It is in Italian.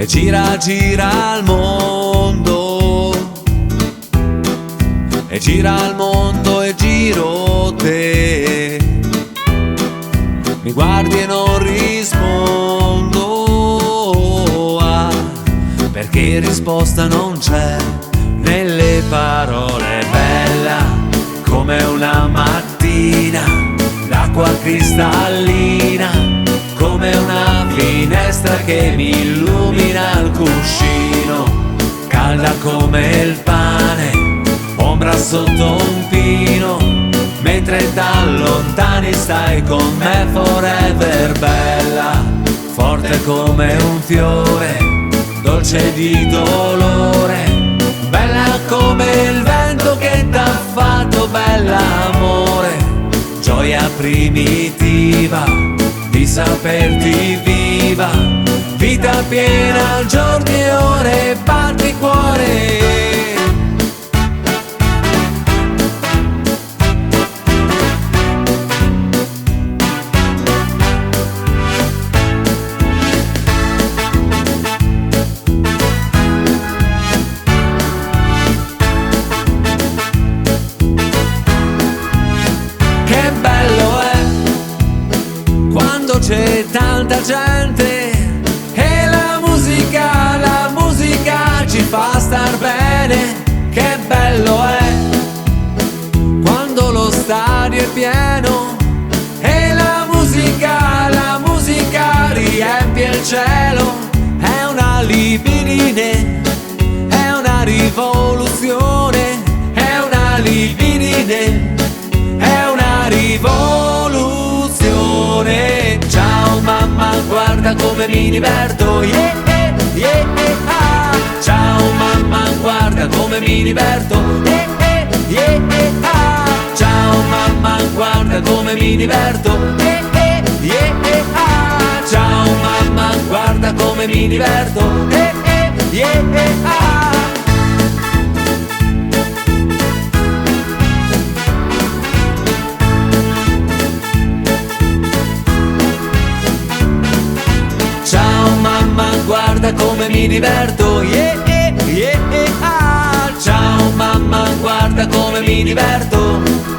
gira gira il mondo, e gira il mondo e giro te. Mi guardi e non rispondo, perché risposta non c'è nelle parole. Bella come una mattina, l'acqua cristallina, come una finestra che mi illumina il cuscino, calda come il pane, ombra sotto un pino, mentre da lontani stai con me forever. Bella, forte come un fiore, dolce di dolore, bella come il vento che t'ha fatto. Bella amore, gioia primitiva di saperti viva, vita piena, giorni e ore, batti cuore. Che bello è quando c'è tanta gente e la musica ci fa star bene. Che bello è quando lo stadio è pieno e la musica riempie il cielo. È una libidine, è una rivoluzione, è una libidine, è una rivoluzione. Ciao mamma, guarda come mi diverto, yeah, yeah, ah. Ciao mamma, guarda come mi diverto, yeah, yeah, ah. Ciao mamma, guarda come mi diverto, yeah, yeah, ah. Ciao mamma, guarda come mi diverto, yeah, yeah, ah. Ciao mamma, guarda come mi diverto, yeah, yeah, ah. Ciao mamma, guarda come mi diverto.